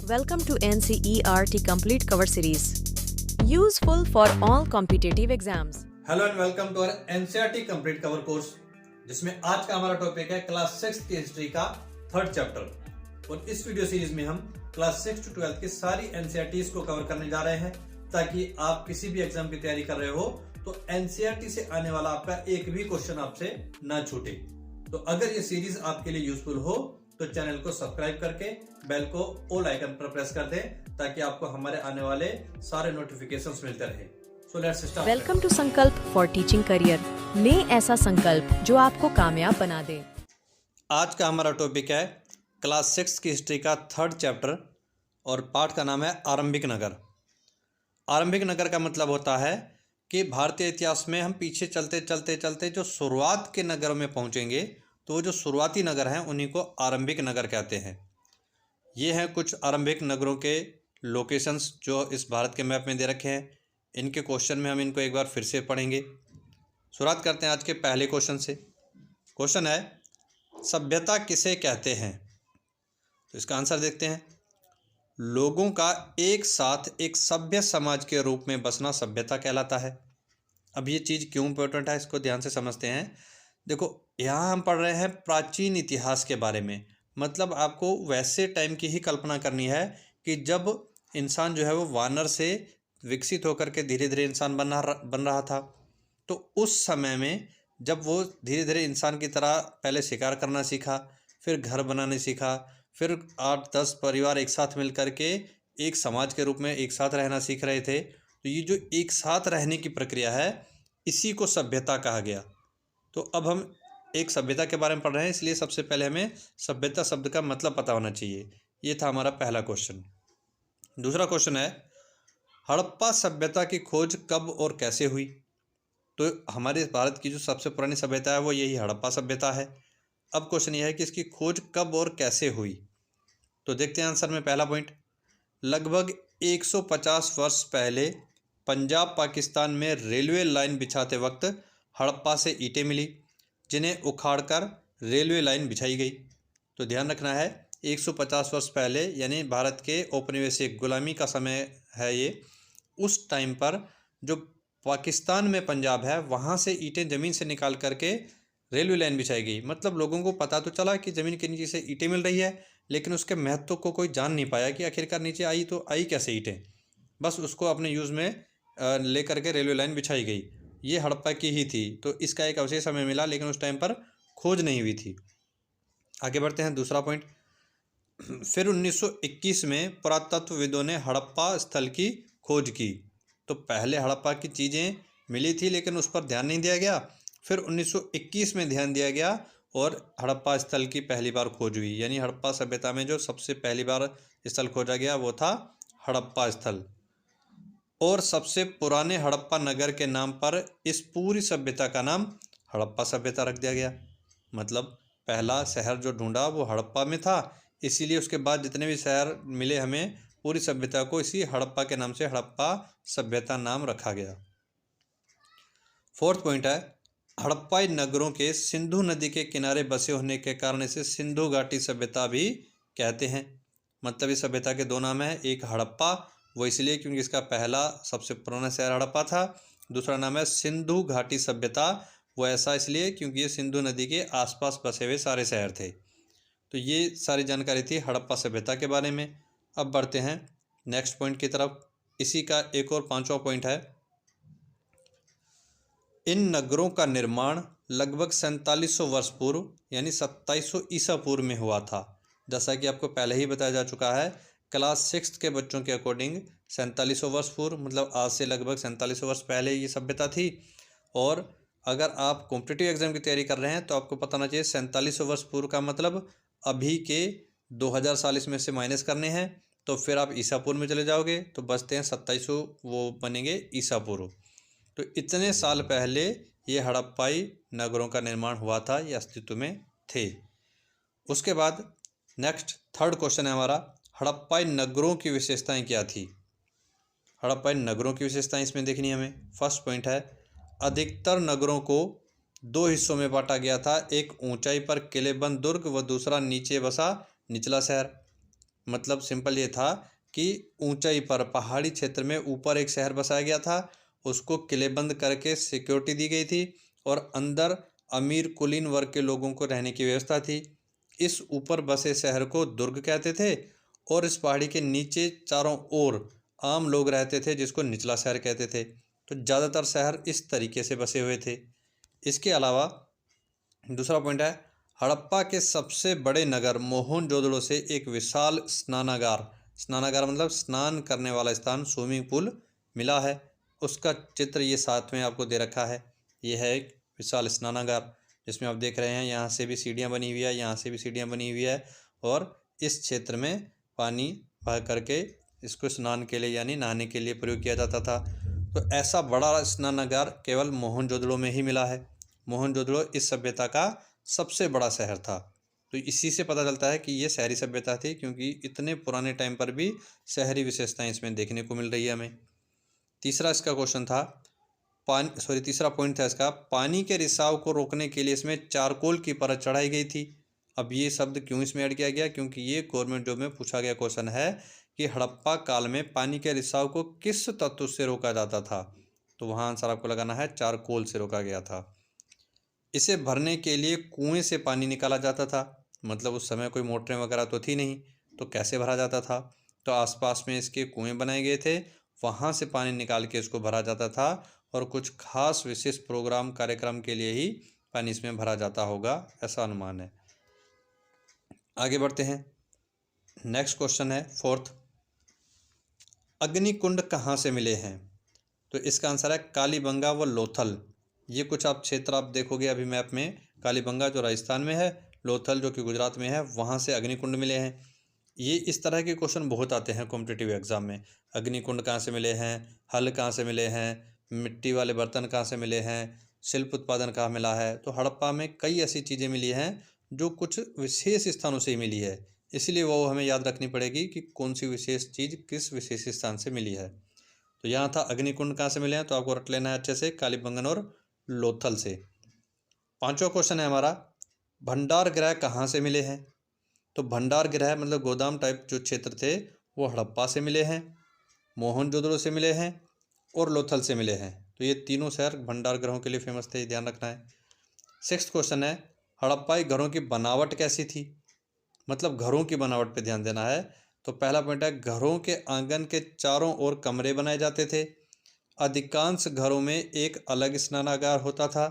Welcome to NCERT Complete Cover Series. Useful for all competitive exams. Hello and welcome to our NCERT complete cover course, जिसमें आज का हमारा topic है class 6 की history का third chapter. और इस वीडियो सीरीज में हम क्लास 6 टू 12 की सारी एनसीईआरटीज को कवर करने जा रहे हैं, ताकि आप किसी भी एग्जाम की तैयारी कर रहे हो तो एनसीईआरटी से आने वाला आपका एक भी क्वेश्चन आपसे ना छूटे। तो अगर ये सीरीज आपके लिए यूजफुल हो तो चैनल को सब्सक्राइब करके बेल को ऑल आइकन पर प्रेस कर दें, ताकि आपको हमारे आने वाले सारे नोटिफिकेशंस मिलते रहे। So let's start. Welcome to संकल्प फॉर टीचिंग करियर। लें ऐसा संकल्प जो आपको कामयाब बना दे। आज का हमारा टॉपिक है क्लास 6 की हिस्ट्री का थर्ड चैप्टर और पाठ का नाम है आरंभिक नगर। आरंभिक नगर का मतलब होता है कि भारतीय इतिहास में हम पीछे चलते चलते चलते जो शुरुआत के नगरों में पहुंचेंगे, तो वो जो शुरुआती नगर हैं उन्हीं को आरंभिक नगर कहते हैं। ये हैं कुछ आरंभिक नगरों के लोकेशंस जो इस भारत के मैप में दे रखे हैं। इनके क्वेश्चन में हम इनको एक बार फिर से पढ़ेंगे। शुरुआत करते हैं आज के पहले क्वेश्चन से। क्वेश्चन है, सभ्यता किसे कहते हैं? तो इसका आंसर देखते हैं। लोगों का एक साथ एक सभ्य समाज के रूप में बसना सभ्यता कहलाता है। अब ये चीज़ क्यों इम्पोर्टेंट है, इसको ध्यान से समझते हैं। देखो, यहाँ हम पढ़ रहे हैं प्राचीन इतिहास के बारे में। मतलब आपको वैसे टाइम की ही कल्पना करनी है कि जब इंसान जो है वो वानर से विकसित होकर के धीरे धीरे इंसान बन रहा था। तो उस समय में जब वो धीरे धीरे इंसान की तरह पहले शिकार करना सीखा, फिर घर बनाने सीखा, फिर 8-10 परिवार एक साथ मिल करके एक समाज के रूप में एक साथ रहना सीख रहे थे। तो ये जो एक साथ रहने की प्रक्रिया है, इसी को सभ्यता कहा गया। तो अब हम एक सभ्यता के बारे में पढ़ रहे हैं, इसलिए सबसे पहले हमें सभ्यता शब्द का मतलब पता होना चाहिए। ये था हमारा पहला क्वेश्चन। दूसरा क्वेश्चन है, हड़प्पा सभ्यता की खोज कब और कैसे हुई? तो हमारे भारत की जो सबसे पुरानी सभ्यता है वो यही हड़प्पा सभ्यता है। अब क्वेश्चन यह है कि इसकी खोज कब और कैसे हुई। तो देखते हैं आंसर में पहला पॉइंट। लगभग 150 वर्ष पहले पंजाब पाकिस्तान में रेलवे लाइन बिछाते वक्त हड़प्पा से ईंटें मिली, जिन्हें उखाड़कर रेलवे लाइन बिछाई गई। तो ध्यान रखना है, 150 वर्ष पहले यानी भारत के औपनिवेशिक गुलामी का समय है ये। उस टाइम पर जो पाकिस्तान में पंजाब है, वहाँ से ईंटें ज़मीन से निकाल करके रेलवे लाइन बिछाई गई। मतलब लोगों को पता तो चला कि ज़मीन के नीचे से ईंटें मिल रही है, लेकिन उसके महत्व को कोई जान नहीं पाया कि आखिरकार नीचे आई तो आई कैसे ईंटें। बस उसको अपने यूज़ में ले करके रेलवे लाइन बिछाई गई। ये हड़प्पा की ही थी। तो इसका एक अवशेष हमें मिला, लेकिन उस टाइम पर खोज नहीं हुई थी। आगे बढ़ते हैं, दूसरा पॉइंट। फिर 1921 में पुरातत्वविदों ने हड़प्पा स्थल की खोज की। तो पहले हड़प्पा की चीज़ें मिली थी, लेकिन उस पर ध्यान नहीं दिया गया। फिर 1921 में ध्यान दिया गया और हड़प्पा स्थल की पहली बार खोज हुई। यानी हड़प्पा सभ्यता में जो सबसे पहली बार स्थल खोजा गया वो था हड़प्पा स्थल। और सबसे पुराने हड़प्पा नगर के नाम पर इस पूरी सभ्यता का नाम हड़प्पा सभ्यता रख दिया गया। मतलब पहला शहर जो ढूंढा वो हड़प्पा में था, इसीलिए उसके बाद जितने भी शहर मिले हमें, पूरी सभ्यता को इसी हड़प्पा के नाम से हड़प्पा सभ्यता नाम रखा गया। फोर्थ पॉइंट है, हड़प्पाई नगरों के सिंधु नदी के किनारे बसे होने के कारण इसे सिंधु घाटी सभ्यता भी कहते हैं। मतलब इस सभ्यता के दो नाम हैं। एक हड़प्पा, वो इसलिए क्योंकि इसका पहला सबसे पुराना शहर हड़प्पा था। दूसरा नाम है सिंधु घाटी सभ्यता, वो ऐसा इसलिए क्योंकि ये सिंधु नदी के आसपास बसे हुए सारे शहर थे। तो ये सारी जानकारी थी हड़प्पा सभ्यता के बारे में। अब बढ़ते हैं नेक्स्ट पॉइंट की तरफ। इसी का एक और पांचवा पॉइंट है, इन नगरों का निर्माण लगभग 4700 वर्ष पूर्व यानी 2700 ईसा पूर्व में हुआ था। जैसा कि आपको पहले ही बताया जा चुका है, क्लास 6 के बच्चों के अकॉर्डिंग 4700 वर्ष पूर्व मतलब आज से लगभग 4700 वर्ष पहले ये सभ्यता थी। और अगर आप कॉम्पिटिटिव एग्जाम की तैयारी कर रहे हैं तो आपको पता होना चाहिए 4700 वर्ष पूर्व का मतलब अभी के 2000 साल इसमें से माइनस करने हैं, तो फिर आप ईसा पूर्व में चले जाओगे तो बचते हैं 2700, वो बनेंगे ईसा पूर्व। तो इतने साल पहले ये हड़प्पाई नगरों का निर्माण हुआ था, ये अस्तित्व में थे। उसके बाद नेक्स्ट थर्ड क्वेश्चन है हमारा, हड़प्पाई नगरों की विशेषताएं क्या थी? हड़प्पाई नगरों की विशेषताएं इसमें देखनी है हमें। फर्स्ट पॉइंट है, अधिकतर नगरों को दो हिस्सों में बांटा गया था। एक ऊंचाई पर किलेबंद दुर्ग व दूसरा नीचे बसा निचला शहर। मतलब सिंपल ये था कि ऊंचाई पर पहाड़ी क्षेत्र में ऊपर एक शहर बसाया गया था, उसको किलेबंद करके सिक्योरिटी दी गई थी और अंदर अमीर कुलीन वर्ग के लोगों को रहने की व्यवस्था थी। इस ऊपर बसे शहर को दुर्ग कहते थे और इस पहाड़ी के नीचे चारों ओर आम लोग रहते थे जिसको निचला शहर कहते थे। तो ज़्यादातर शहर इस तरीके से बसे हुए थे। इसके अलावा दूसरा पॉइंट है, हड़प्पा के सबसे बड़े नगर मोहनजोदड़ो से एक विशाल स्नानागार, स्नानागार मतलब स्नान करने वाला स्थान, स्विमिंग पूल मिला है। उसका चित्र ये साथ में आपको दे रखा है। ये है एक विशाल स्नानागार जिसमें आप देख रहे हैं यहाँ से भी सीढ़ियाँ बनी हुई है, यहाँ से भी सीढ़ियाँ बनी हुई है और इस क्षेत्र में पानी भर करके इसको स्नान के लिए यानी नहाने के लिए प्रयोग किया जाता था। तो ऐसा बड़ा स्नानागार केवल मोहनजोदड़ो में ही मिला है। मोहनजोदड़ो इस सभ्यता का सबसे बड़ा शहर था। तो इसी से पता चलता है कि ये शहरी सभ्यता थी, क्योंकि इतने पुराने टाइम पर भी शहरी विशेषताएं इसमें देखने को मिल रही है हमें। तीसरा इसका क्वेश्चन था, तीसरा पॉइंट था इसका, पानी के रिसाव को रोकने के लिए इसमें चारकोल की परत चढ़ाई गई थी। अब ये शब्द क्यों इसमें ऐड किया गया, क्योंकि ये गवर्नमेंट जॉब में पूछा गया क्वेश्चन है कि हड़प्पा काल में पानी के रिसाव को किस तत्व से रोका जाता था। तो वहाँ आंसर आपको लगाना है चारकोल से रोका गया था। इसे भरने के लिए कुएं से पानी निकाला जाता था, मतलब उस समय कोई मोटरें वगैरह तो थी नहीं, तो कैसे भरा जाता था, तो आसपास में इसके कुएं बनाए गए थे, वहाँ से पानी निकाल के इसको भरा जाता था और कुछ खास विशेष प्रोग्राम कार्यक्रम के लिए ही पानी इसमें भरा जाता होगा, ऐसा अनुमान है। आगे बढ़ते हैं। नेक्स्ट क्वेश्चन है फोर्थ, अग्निकुंड कहाँ से मिले हैं। तो इसका आंसर है कालीबंगा व लोथल। ये कुछ आप क्षेत्र आप देखोगे अभी मैप में, कालीबंगा जो राजस्थान में है, लोथल जो कि गुजरात में है, वहाँ से अग्निकुंड मिले हैं। ये इस तरह के क्वेश्चन बहुत आते हैं कॉम्पिटिटिव एग्जाम में। अग्निकुंड कहाँ से मिले हैं, हल कहाँ से मिले हैं, मिट्टी वाले बर्तन कहाँ से मिले हैं, शिल्प उत्पादन कहाँ मिला है। तो हड़प्पा में कई ऐसी चीज़ें मिली हैं जो कुछ विशेष स्थानों से ही मिली है, इसलिए वो हमें याद रखनी पड़ेगी कि कौन सी विशेष चीज़ किस विशेष स्थान से मिली है। तो यहाँ था अग्निकुंड कहाँ से मिले हैं, तो आपको रट लेना है अच्छे से, कालीबंगन और लोथल से। पांचवा क्वेश्चन है हमारा, भंडार गृह कहाँ से मिले हैं। तो भंडार गृह मतलब गोदाम टाइप जो क्षेत्र थे वो हड़प्पा से मिले हैं, मोहनजोदड़ो से मिले हैं और लोथल से मिले हैं। तो ये तीनों शहर भंडार गृहों के लिए फेमस थे, ध्यान रखना है। सिक्स्थ क्वेश्चन है, हड़प्पाई घरों की बनावट कैसी थी, मतलब घरों की बनावट पे ध्यान देना है। तो पहला पॉइंट है, घरों के आंगन के चारों ओर कमरे बनाए जाते थे। अधिकांश घरों में एक अलग स्नानागार होता था।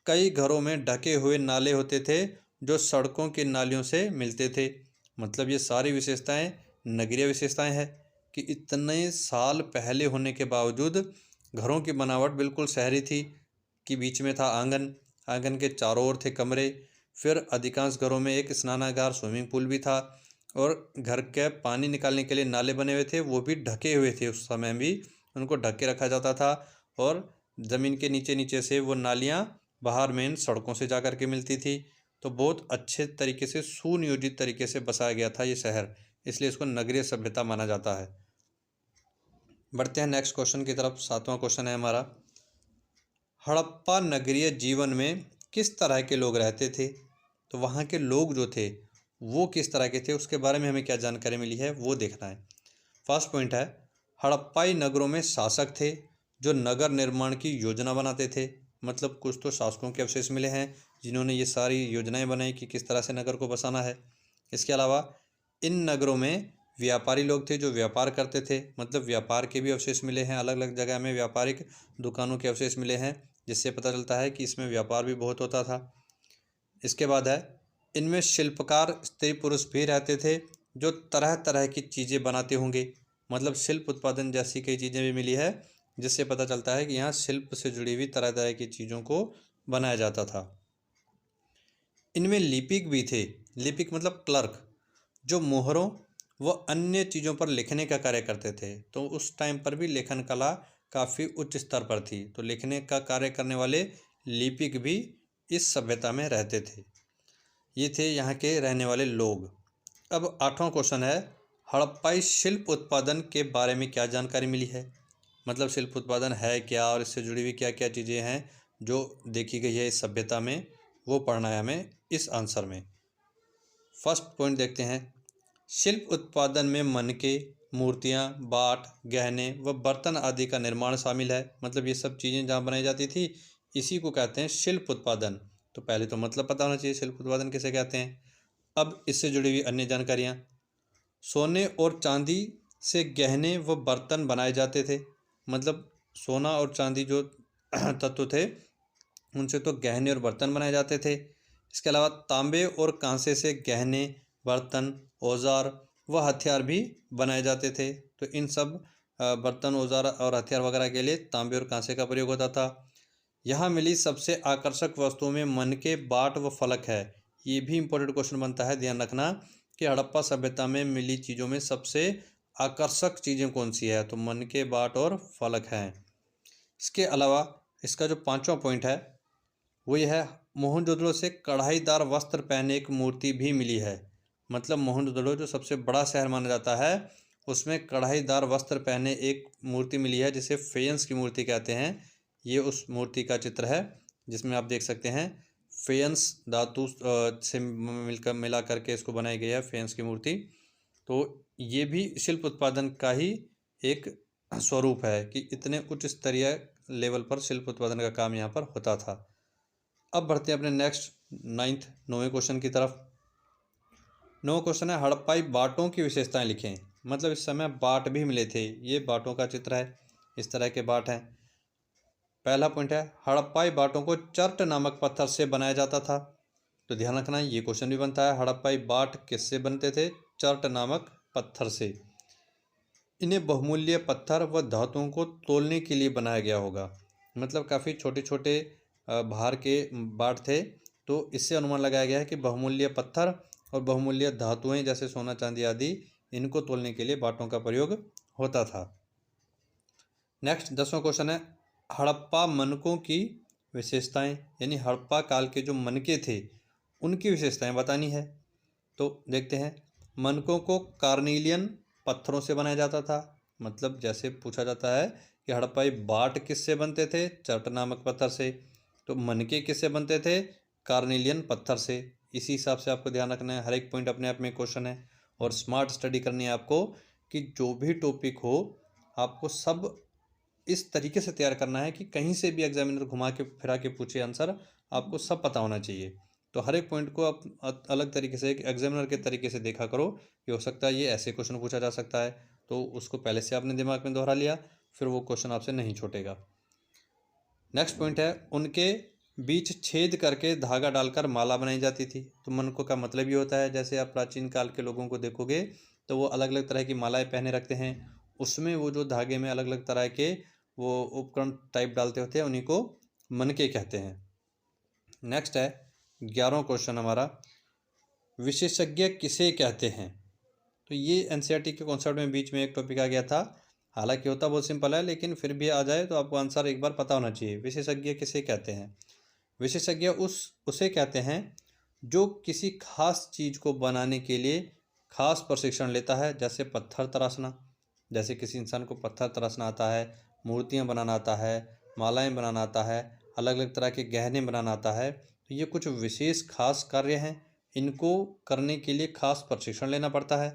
कई घरों में ढके हुए नाले होते थे जो सड़कों की नालियों से मिलते थे। मतलब ये सारी विशेषताएं नगरीय विशेषताएं हैं कि इतने साल पहले होने के बावजूद घरों की बनावट बिल्कुल शहरी थी, कि बीच में था आंगन, आंगन के चारों ओर थे कमरे, फिर अधिकांश घरों में एक स्नानागार स्विमिंग पूल भी था और घर के पानी निकालने के लिए नाले बने हुए थे, वो भी ढके हुए थे। उस समय भी उनको ढक के रखा जाता था और ज़मीन के नीचे नीचे से वो नालियाँ बाहर मेन सड़कों से जा कर के मिलती थी। तो बहुत अच्छे तरीके से सुनियोजित तरीके से बसाया गया था ये शहर, इसलिए इसको नगरीय सभ्यता माना जाता है। बढ़ते हैं नेक्स्ट क्वेश्चन की तरफ। सातवां क्वेश्चन है हमारा, हड़प्पा नगरीय जीवन में किस तरह के लोग रहते थे। तो वहाँ के लोग जो थे वो किस तरह के थे, उसके बारे में हमें क्या जानकारी मिली है वो देखना है। फर्स्ट पॉइंट है, हड़प्पाई नगरों में शासक थे जो नगर निर्माण की योजना बनाते थे। मतलब कुछ तो शासकों के अवशेष मिले हैं जिन्होंने ये सारी योजनाएं बनाई कि किस तरह से नगर को बसाना है। इसके अलावा इन नगरों में व्यापारी लोग थे जो व्यापार करते थे, मतलब व्यापार के भी अवशेष मिले हैं, अलग अलग जगह में व्यापारिक दुकानों के अवशेष मिले हैं, जिससे पता चलता है कि इसमें व्यापार भी बहुत होता था। इसके बाद है, इनमें शिल्पकार स्त्री पुरुष भी रहते थे जो तरह तरह की चीज़ें बनाते होंगे। मतलब शिल्प उत्पादन जैसी कई चीज़ें भी मिली है, जिससे पता चलता है कि यहाँ शिल्प से जुड़ी हुई तरह तरह की चीज़ों को बनाया जाता था। इनमें लिपिक भी थे, लिपिक मतलब क्लर्क, जो मोहरों व अन्य चीज़ों पर लिखने का कार्य करते थे। तो उस टाइम पर भी लेखन कला काफ़ी उच्च स्तर पर थी, तो लिखने का कार्य करने वाले लिपिक भी इस सभ्यता में रहते थे। ये थे यहाँ के रहने वाले लोग। अब आठवां क्वेश्चन है, हड़प्पाई शिल्प उत्पादन के बारे में क्या जानकारी मिली है। मतलब शिल्प उत्पादन है क्या और इससे जुड़ी हुई क्या क्या चीज़ें हैं जो देखी गई है इस सभ्यता में, वो पढ़ना है हमें इस आंसर में। फर्स्ट पॉइंट देखते हैं, शिल्प उत्पादन में मनके, मूर्तियाँ, बाट, गहने व बर्तन आदि का निर्माण शामिल है। मतलब ये सब चीज़ें जहाँ बनाई जाती थी इसी को कहते हैं शिल्प उत्पादन। तो पहले तो मतलब पता होना चाहिए शिल्प उत्पादन किसे कहते हैं। अब इससे जुड़ी हुई अन्य जानकारियाँ। सोने और चांदी से गहने व बर्तन बनाए जाते थे। मतलब सोना और चांदी जो तत्व थे उनसे तो गहने और बर्तन बनाए जाते थे। इसके अलावा तांबे और कांसे से गहने, बर्तन, औजार व हथियार भी बनाए जाते थे। तो इन सब बर्तन, औजार और हथियार वगैरह के लिए तांबे और कांसे का प्रयोग होता था। यहाँ मिली सबसे आकर्षक वस्तुओं में मनके, बाट व फलक है। ये भी इंपॉर्टेंट क्वेश्चन बनता है, ध्यान रखना कि हड़प्पा सभ्यता में मिली चीज़ों में सबसे आकर्षक चीज़ें कौन सी है। तो मनके, बाट और फलक हैं। इसके अलावा इसका जो 5वां पॉइंट है वो ये है, मोहनजोदड़ो से कढ़ाईदार वस्त्र पहने एक मूर्ति भी मिली है। मतलब मोहनजोदड़ो जो सबसे बड़ा शहर माना जाता है उसमें कढ़ाईदार वस्त्र पहने एक मूर्ति मिली है जिसे फेयंस की मूर्ति कहते हैं। ये उस मूर्ति का चित्र है जिसमें आप देख सकते हैं फेयंस धातु से मिला करके इसको बनाई गई है फेयंस की मूर्ति। तो ये भी शिल्प उत्पादन का ही एक स्वरूप है कि इतने उच्च स्तरीय लेवल पर शिल्प उत्पादन का काम यहाँ पर होता था। अब बढ़ते हैं अपने नेक्स्ट 9वें क्वेश्चन की तरफ। 9वां क्वेश्चन है, हड़प्पाई बाटों की विशेषताएं लिखें। मतलब इस समय बाट भी मिले थे। ये बाटों का चित्र है, इस तरह के बाट हैं। पहला पॉइंट है, हड़प्पाई बाटों को चर्ट नामक पत्थर से बनाया जाता था। तो ध्यान रखना ये क्वेश्चन भी बनता है, हड़प्पाई बाट किससे बनते थे? चर्ट नामक पत्थर से। इन्हें बहुमूल्य पत्थर व धातुओं को तोलने के लिए बनाया गया होगा। मतलब काफ़ी छोटे छोटे भार के बाट थे। तो इससे अनुमान लगाया गया है कि बहुमूल्य पत्थर और बहुमूल्य धातुएं जैसे सोना, चांदी आदि इनको तोलने के लिए बाटों का प्रयोग होता था। नेक्स्ट 10वां क्वेश्चन है, हड़प्पा मनकों की विशेषताएं। यानी हड़प्पा काल के जो मनके थे उनकी विशेषताएं बतानी है। तो देखते हैं, मनकों को कार्नेलियन पत्थरों से बनाया जाता था। मतलब जैसे पूछा जाता है कि हड़प्पाई बाट किससे बनते थे? चर्ट नामक पत्थर से। तो मनके किससे बनते थे? कार्नेलियन पत्थर से। इसी हिसाब से आपको ध्यान रखना है, हर एक पॉइंट अपने आप में क्वेश्चन है। और स्मार्ट स्टडी करनी है आपको कि जो भी टॉपिक हो आपको सब इस तरीके से तैयार करना है कि कहीं से भी एग्जामिनर घुमा के फिरा के पूछे आंसर, आपको सब पता होना चाहिए। तो हर एक पॉइंट को आप अलग तरीके से एक एग्जामिनर के तरीके से देखा करो कि हो सकता है ये ऐसे क्वेश्चन पूछा जा सकता है। तो उसको पहले से आपने दिमाग में दोहरा लिया, फिर वो क्वेश्चन आपसे नहीं छूटेगा। नेक्स्ट पॉइंट है, उनके बीच छेद करके धागा डालकर माला बनाई जाती थी। तो मनकों का मतलब ये होता है, जैसे आप प्राचीन काल के लोगों को देखोगे तो वो अलग अलग तरह की मालाएं पहने रखते हैं। उसमें वो जो धागे में अलग अलग तरह के वो उपकरण टाइप डालते होते हैं उन्हीं को मनके कहते हैं। नेक्स्ट है 11वां क्वेश्चन हमारा, विशेषज्ञ किसे कहते हैं? तो ये एनसीईआरटी के कॉन्सेप्ट में बीच में एक टॉपिक आ गया था। हालांकि होता बहुत सिंपल है लेकिन फिर भी आ जाए तो आपको आंसर एक बार पता होना चाहिए। विशेषज्ञ किसे कहते हैं? विशेषज्ञ उसे कहते हैं जो किसी खास चीज़ को बनाने के लिए खास प्रशिक्षण लेता है। जैसे पत्थर तराशना, जैसे किसी इंसान को पत्थर तराशना आता है, मूर्तियाँ बनाना आता है, मालाएं बनाना आता है, अलग अलग तरह के गहने बनाना आता है। तो ये कुछ विशेष खास कार्य हैं, इनको करने के लिए खास प्रशिक्षण लेना पड़ता है।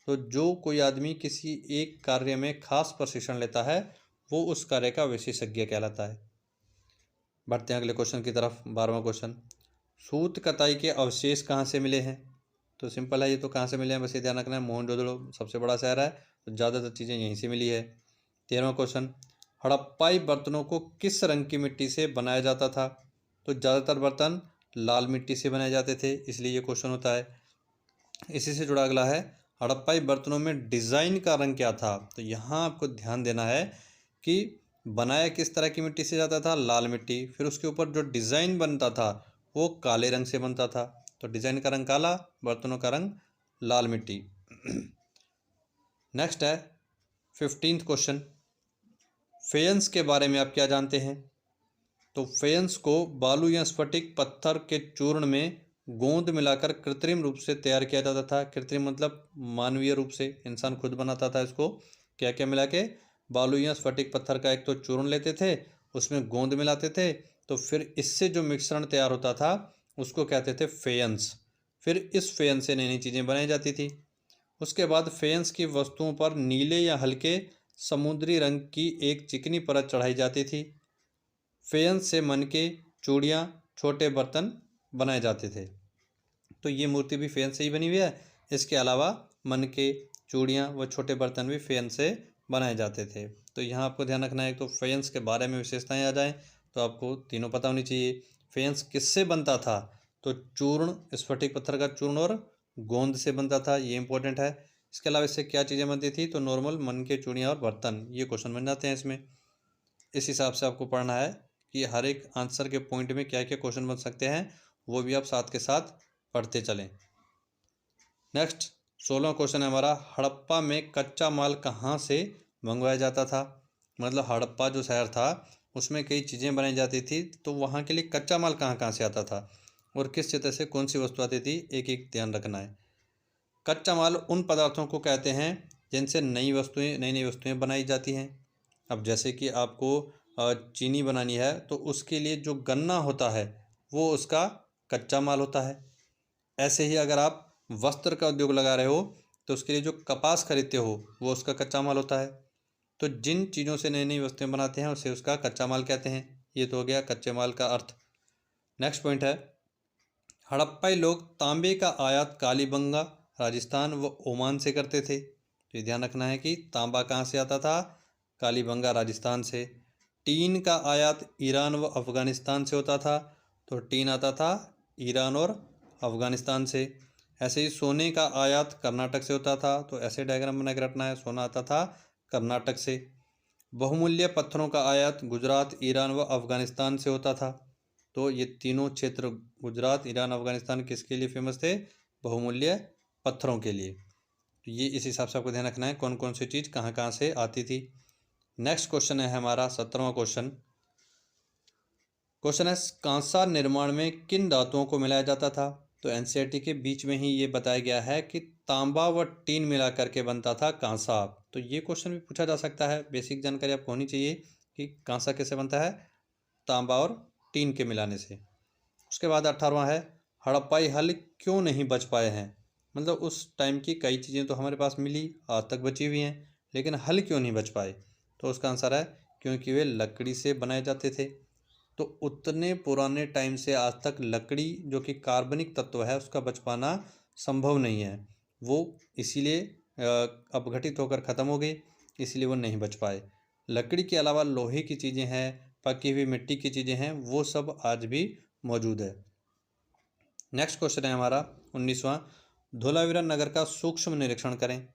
तो जो कोई आदमी किसी एक कार्य में खास प्रशिक्षण लेता है वो उस कार्य का विशेषज्ञ कहलाता है। बढ़ते हैं अगले क्वेश्चन की तरफ। 12वां क्वेश्चन, सूत कताई के अवशेष कहाँ से मिले हैं? तो सिंपल है, ये तो कहाँ से मिले हैं बस ये ध्यान रखना है। मोहनजोदड़ो सबसे बड़ा शहर है तो ज़्यादातर चीज़ें यहीं से मिली है। 13वां क्वेश्चन, हड़प्पाई बर्तनों को किस रंग की मिट्टी से बनाया जाता था? तो ज़्यादातर बर्तन लाल मिट्टी से बनाए जाते थे, इसलिए ये क्वेश्चन होता है। इसी से जुड़ा अगला है, हड़प्पाई बर्तनों में डिज़ाइन का रंग क्या था? तो यहाँ आपको ध्यान देना है कि बनाया किस तरह की मिट्टी से जाता था? लाल मिट्टी। फिर उसके ऊपर जो डिज़ाइन बनता था वो काले रंग से बनता था। तो डिज़ाइन का रंग काला, बर्तनों का रंग लाल मिट्टी। नेक्स्ट है 15th क्वेश्चन, फेयंस के बारे में आप क्या जानते हैं? तो फेयंस को बालू या स्फटिक पत्थर के चूर्ण में गोंद मिलाकर कृत्रिम रूप से तैयार किया जाता था। कृत्रिम मतलब मानवीय रूप से, इंसान खुद बनाता था इसको। क्या क्या मिला के? बालू या स्फटिक पत्थर का एक तो चूर्ण लेते थे, उसमें गोंद मिलाते थे, तो फिर इससे जो मिश्रण तैयार होता था उसको कहते थे फेयंस। फिर इस फेयंस से नई नई चीज़ें बनाई जाती थी। उसके बाद फेंस की वस्तुओं पर नीले या हल्के समुद्री रंग की एक चिकनी परत चढ़ाई जाती थी। फेंस से मन के चूड़ियाँ, छोटे बर्तन बनाए जाते थे। तो ये मूर्ति भी फेंस से ही बनी हुई है। इसके अलावा मन के चूड़ियाँ व छोटे बर्तन भी फेंस से बनाए जाते थे। तो यहाँ आपको ध्यान रखना है, तो फेंस के बारे में विशेषताएं आ जाएं तो आपको तीनों पता होनी चाहिए। फेंस किससे बनता था? तो चूर्ण, स्फटिक पत्थर का चूर्ण और गोंद से बनता था, ये इंपॉर्टेंट है। इसके अलावा इससे क्या चीज़ें बनती थी? तो नॉर्मल मन के चूड़ियाँ और बर्तन, ये क्वेश्चन बन जाते हैं इसमें। इस हिसाब से आपको पढ़ना है कि हर एक आंसर के पॉइंट में क्या क्या क्वेश्चन बन सकते हैं, वो भी आप साथ के साथ पढ़ते चलें। नेक्स्ट 16वां क्वेश्चन है हमारा, हड़प्पा में कच्चा माल कहाँ से मंगवाया जाता था? मतलब हड़प्पा जो शहर था उसमें कई चीज़ें बनाई जाती थी, तो वहाँ के लिए कच्चा माल कहाँ कहाँ से आता था और किस क्षेत्र से कौन सी वस्तु आती थी, एक एक ध्यान रखना है। कच्चा माल उन पदार्थों को कहते हैं जिनसे नई नई वस्तुएं बनाई जाती हैं। अब जैसे कि आपको चीनी बनानी है तो उसके लिए जो गन्ना होता है वो उसका कच्चा माल होता है। ऐसे ही अगर आप वस्त्र का उद्योग लगा रहे हो तो उसके लिए जो कपास खरीदते हो वो उसका कच्चा माल होता है। तो जिन चीज़ों से नई नई वस्तुएं बनाते हैं उसे उसका कच्चा माल कहते हैं। ये तो हो गया कच्चे माल का अर्थ। नेक्स्ट पॉइंट है, हड़प्पाई लोग तांबे का आयात कालीबंगा, राजस्थान व ओमान से करते थे। तो ये ध्यान रखना है कि तांबा कहाँ से आता था? कालीबंगा, राजस्थान से। टीन का आयात ईरान व अफ़गानिस्तान से होता था। तो टीन आता था ईरान और अफ़गानिस्तान से। ऐसे ही सोने का आयात कर्नाटक से होता था। तो ऐसे डायग्राम बना के रखना है, सोना आता था कर्नाटक से। बहुमूल्य पत्थरों का आयात गुजरात, ईरान व अफ़गानिस्तान से होता था। तो ये तीनों क्षेत्र गुजरात, ईरान, अफ़गानिस्तान किसके लिए फेमस थे? बहुमूल्य पत्थरों के लिए। तो ये इस हिसाब से आपको ध्यान रखना है कौन कौन सी चीज़ कहाँ कहाँ से आती थी। नेक्स्ट क्वेश्चन है हमारा 17वां क्वेश्चन। क्वेश्चन है, कांसा निर्माण में किन धातुओं को मिलाया जाता था? तो एनसीईआरटी के बीच में ही ये बताया गया है कि तांबा व टीन मिला करके बनता था कांसा। तो ये क्वेश्चन भी पूछा जा सकता है, बेसिक जानकारी आपको होनी चाहिए कि कांसा कैसे बनता है? तांबा और टीन के मिलाने से। उसके बाद 18वां है, हड़प्पाई हल क्यों नहीं बच पाए हैं? मतलब उस टाइम की कई चीज़ें तो हमारे पास मिली, आज तक बची हुई हैं, लेकिन हल क्यों नहीं बच पाए? तो उसका आंसर है क्योंकि वे लकड़ी से बनाए जाते थे। तो उतने पुराने टाइम से आज तक लकड़ी जो कि कार्बनिक तत्व है उसका बच पाना संभव नहीं है। वो इसीलिए अपघटित होकर ख़त्म हो गई, इसलिए वो नहीं बच पाए। लकड़ी के अलावा लोहे की चीज़ें हैं, पकी हुई मिट्टी की चीज़ें हैं, वो सब आज भी मौजूद है। नेक्स्ट क्वेश्चन है हमारा 19वां, धोलावीरा नगर का सूक्ष्म निरीक्षण करें।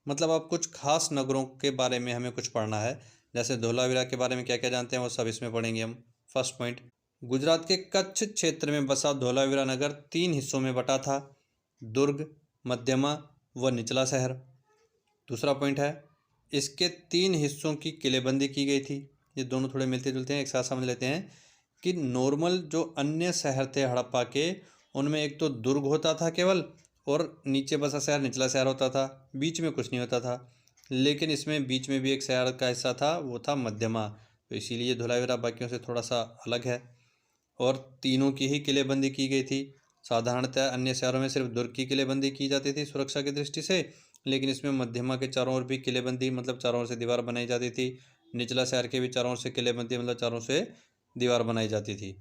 मतलब आप कुछ खास नगरों के बारे में हमें कुछ पढ़ना है, जैसे धोलावीरा के बारे में क्या क्या जानते हैं वो सब इसमें पढ़ेंगे हम। फर्स्ट पॉइंट, गुजरात के कच्छ क्षेत्र में बसा धोलावीरा नगर 3 हिस्सों में बटा था, दुर्ग, मध्यमा व निचला शहर। दूसरा पॉइंट है, इसके 3 हिस्सों की किलेबंदी की गई थी। ये दोनों थोड़े मिलते जुलते हैं, एक साथ समझ लेते हैं कि नॉर्मल जो अन्य शहर थे हड़प्पा के, उनमें एक तो दुर्ग होता था केवल, और नीचे बसा शहर निचला शहर होता था, बीच में कुछ नहीं होता था। लेकिन इसमें बीच में भी एक शहर का हिस्सा था, वो था मध्यमा। तो इसीलिए धोलावीरा बाकियों से थोड़ा सा अलग है। और तीनों की ही किलेबंदी की गई थी। साधारणतः अन्य शहरों में सिर्फ दुर्ग की किलेबंदी की जाती थी सुरक्षा की दृष्टि से, लेकिन इसमें मध्यमा के चारों ओर भी किलेबंदी, मतलब चारों ओर से दीवार बनाई जाती थी। निचला शहर के भी चारों ओर से किलेबंदी, मतलब चारों से दीवार बनाई जाती थी।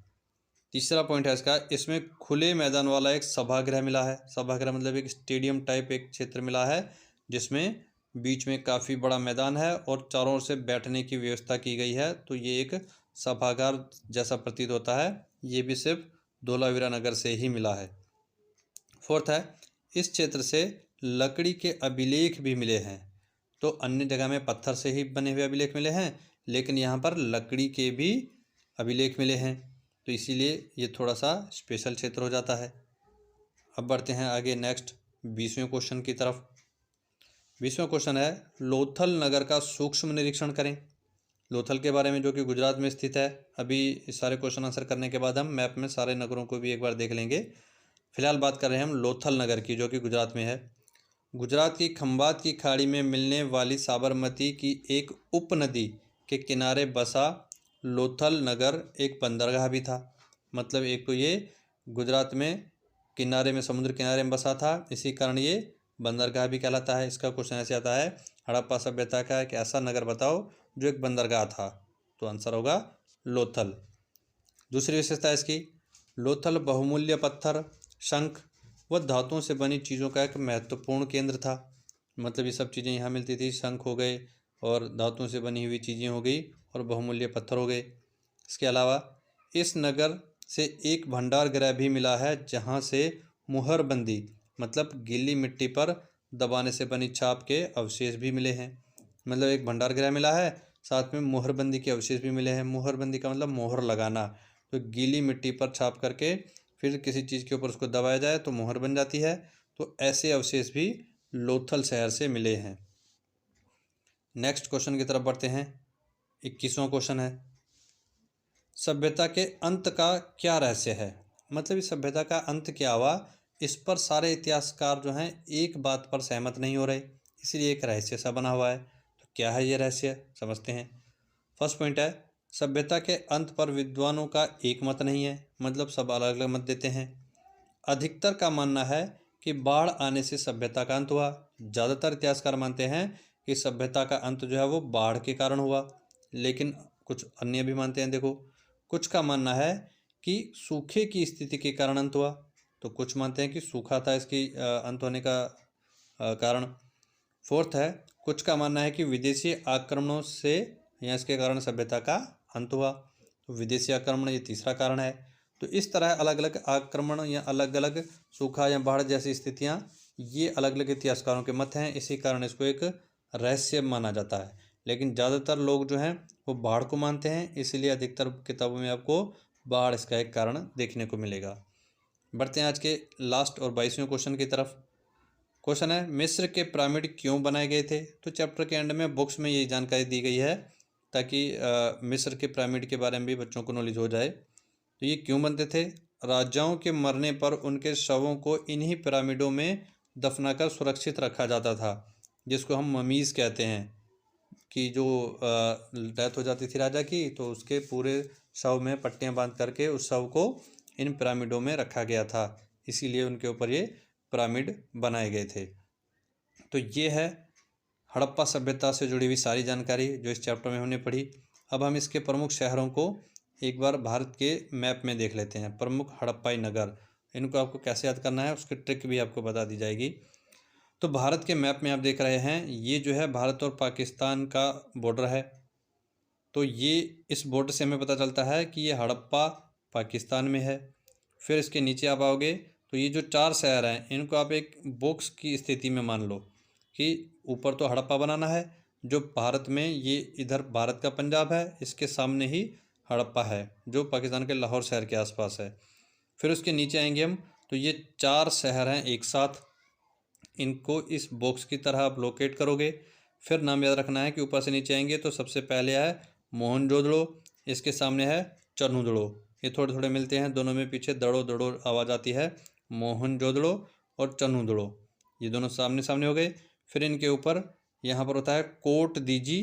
तीसरा पॉइंट है इसका, इसमें खुले मैदान वाला एक सभागृह मिला है। सभागृह मतलब एक स्टेडियम टाइप एक क्षेत्र मिला है, जिसमें बीच में काफ़ी बड़ा मैदान है और चारों ओर से बैठने की व्यवस्था की गई है। तो ये एक सभागार जैसा प्रतीत होता है। ये भी सिर्फ धोलावीरा नगर से ही मिला है। फोर्थ है, इस क्षेत्र से लकड़ी के अभिलेख भी मिले हैं। तो अन्य जगह में पत्थर से ही बने हुए अभिलेख मिले हैं, लेकिन यहाँ पर लकड़ी के भी अभिलेख मिले हैं। तो इसीलिए ये थोड़ा सा स्पेशल क्षेत्र हो जाता है। अब बढ़ते हैं आगे नेक्स्ट 20वें क्वेश्चन की तरफ। 20वां क्वेश्चन है, लोथल नगर का सूक्ष्म निरीक्षण करें। लोथल के बारे में, जो कि गुजरात में स्थित है। अभी इस सारे क्वेश्चन आंसर करने के बाद हम मैप में सारे नगरों को भी एक बार देख लेंगे। फिलहाल बात कर रहे हैं हम लोथल नगर की, जो कि गुजरात में है। गुजरात की खंबात की खाड़ी में मिलने वाली साबरमती की एक उपनदी के किनारे बसा लोथल नगर एक बंदरगाह भी था। मतलब एक तो ये गुजरात में किनारे में, समुद्र किनारे में बसा था, इसी कारण ये बंदरगाह भी कहलाता है। इसका क्वेश्चन ऐसे आता है, हड़प्पा सभ्यता का एक ऐसा नगर बताओ जो एक बंदरगाह था, तो आंसर होगा लोथल। दूसरी विशेषता इसकी, लोथल बहुमूल्य पत्थर, शंख व धातुओं से बनी चीज़ों का एक महत्वपूर्ण केंद्र था। मतलब ये सब चीज़ें यहाँ मिलती थी, शंख हो गए और धातुओं से बनी हुई चीज़ें हो गई और बहुमूल्य पत्थर हो गए। इसके अलावा इस नगर से एक भंडार गृह भी मिला है जहाँ से मुहरबंदी मतलब गीली मिट्टी पर दबाने से बनी छाप के अवशेष भी मिले हैं। मतलब एक भंडार गृह मिला है, साथ में मुहरबंदी के अवशेष भी मिले हैं। मुहरबंदी का मतलब मोहर लगाना, तो गीली मिट्टी पर छाप करके फिर किसी चीज़ के ऊपर उसको दबाया जाए तो मोहर बन जाती है। तो ऐसे अवशेष भी लोथल शहर से मिले हैं। नेक्स्ट क्वेश्चन की तरफ बढ़ते हैं। 21वां क्वेश्चन है, सभ्यता के अंत का क्या रहस्य है। मतलब इस सभ्यता का अंत क्या हुआ, इस पर सारे इतिहासकार जो हैं एक बात पर सहमत नहीं हो रहे, इसलिए एक रहस्य सा बना हुआ है। तो क्या है ये रहस्य, समझते हैं। फर्स्ट पॉइंट है, सभ्यता के अंत पर विद्वानों का एक मत नहीं है, मतलब सब अलग अलग मत देते हैं। अधिकतर का मानना है कि बाढ़ आने से सभ्यता का अंत हुआ। ज़्यादातर इतिहासकार मानते हैं कि सभ्यता का अंत जो है वो बाढ़ के कारण हुआ, लेकिन कुछ अन्य भी मानते हैं। देखो, कुछ का मानना है कि सूखे की स्थिति के कारण अंत हुआ, तो कुछ मानते हैं कि सूखा था इसकी अंत होने का कारण। फोर्थ है, कुछ का मानना है कि विदेशी आक्रमणों से या इसके कारण सभ्यता का अंत हुआ, तो विदेशी आक्रमण ये तीसरा कारण है। तो इस तरह अलग अलग आक्रमण या अलग अलग सूखा या बाढ़ जैसी स्थितियाँ, ये अलग अलग इतिहासकारों के मत हैं, इसी कारण इसको एक रहस्य माना जाता है। लेकिन ज़्यादातर लोग जो हैं वो बाढ़ को मानते हैं, इसलिए अधिकतर किताबों में आपको बाढ़ इसका एक कारण देखने को मिलेगा। बढ़ते हैं आज के लास्ट और 22वें क्वेश्चन की तरफ। क्वेश्चन है, मिस्र के पिरामिड क्यों बनाए गए थे। तो चैप्टर के एंड में बुक्स में यही जानकारी दी गई है ताकि मिस्र के पिरामिड के बारे में भी बच्चों को नॉलेज हो जाए। तो ये क्यों बनते थे, राजाओं के मरने पर उनके शवों को इन्हीं पिरामिडों में दफनाकर सुरक्षित रखा जाता था, जिसको हम ममीज़ कहते हैं। कि जो डेथ हो जाती थी राजा की, तो उसके पूरे शव में पट्टियां बांध करके उस शव को इन पिरामिडों में रखा गया था, इसीलिए उनके ऊपर ये पिरामिड बनाए गए थे। तो ये है हड़प्पा सभ्यता से जुड़ी हुई सारी जानकारी जो इस चैप्टर में हमने पढ़ी। अब हम इसके प्रमुख शहरों को एक बार भारत के मैप में देख लेते हैं। प्रमुख हड़प्पाई नगर, इनको आपको कैसे याद करना है उसकी ट्रिक भी आपको बता दी जाएगी। तो भारत के मैप में आप देख रहे हैं, ये जो है भारत और पाकिस्तान का बॉर्डर है। तो ये इस बॉर्डर से हमें पता चलता है कि ये हड़प्पा पाकिस्तान में है। फिर इसके नीचे आप आओगे तो ये जो 4 शहर हैं इनको आप एक बॉक्स की स्थिति में मान लो कि ऊपर तो हड़प्पा बनाना है, जो भारत में ये इधर भारत का पंजाब है, इसके सामने ही हड़प्पा है जो पाकिस्तान के लाहौर शहर के आसपास है। फिर उसके नीचे आएंगे हम तो ये 4 शहर हैं एक साथ, इनको इस बॉक्स की तरह आप लोकेट करोगे। फिर नाम याद रखना है कि ऊपर से नीचे आएंगे तो सबसे पहले है मोहनजोदड़ो, इसके सामने है चन्हुदड़ो। ये थोड़े थोड़े मिलते हैं, दोनों में पीछे दड़ो दड़ो आवाज़ आती है। मोहनजोदड़ो और चन्हुदड़ो ये दोनों सामने सामने हो गए। फिर इनके ऊपर यहाँ पर होता है कोट दीजी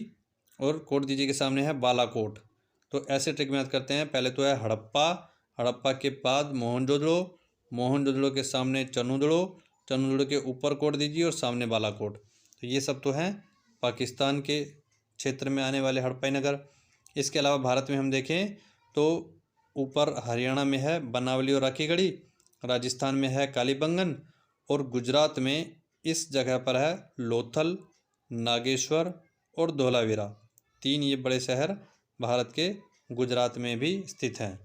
और कोट दीजी के सामने है बालाकोट। तो ऐसे ट्रिक में याद करते हैं, पहले तो है हड़प्पा, हड़प्पा के बाद मोहनजोदड़ो, मोहनजोदड़ो के सामने चन्हुदड़ो, चन्हुदड़ो के ऊपर कोट दीजिए और सामने बालाकोट। तो ये सब तो हैं पाकिस्तान के क्षेत्र में आने वाले हड़प्पाई नगर। इसके अलावा भारत में हम देखें तो ऊपर हरियाणा में है बनावली और राखीगढ़ी, राजस्थान में है कालीबंगन और गुजरात में इस जगह पर है लोथल, नागेश्वर और धोलावीरा। 3 ये बड़े शहर भारत के गुजरात में भी स्थित हैं।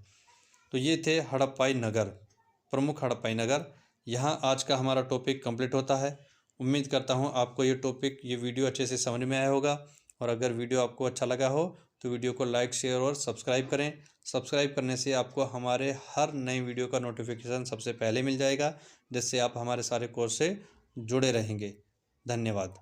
तो ये थे हड़प्पाई नगर, प्रमुख हड़प्पाई नगर। यहाँ आज का हमारा टॉपिक कंप्लीट होता है। उम्मीद करता हूँ आपको ये वीडियो अच्छे से समझ में आया होगा, और अगर वीडियो आपको अच्छा लगा हो तो वीडियो को लाइक, शेयर और सब्सक्राइब करें। सब्सक्राइब करने से आपको हमारे हर नई वीडियो का नोटिफिकेशन सबसे पहले मिल जाएगा, जिससे आप हमारे सारे कोर्स से जुड़े रहेंगे। धन्यवाद।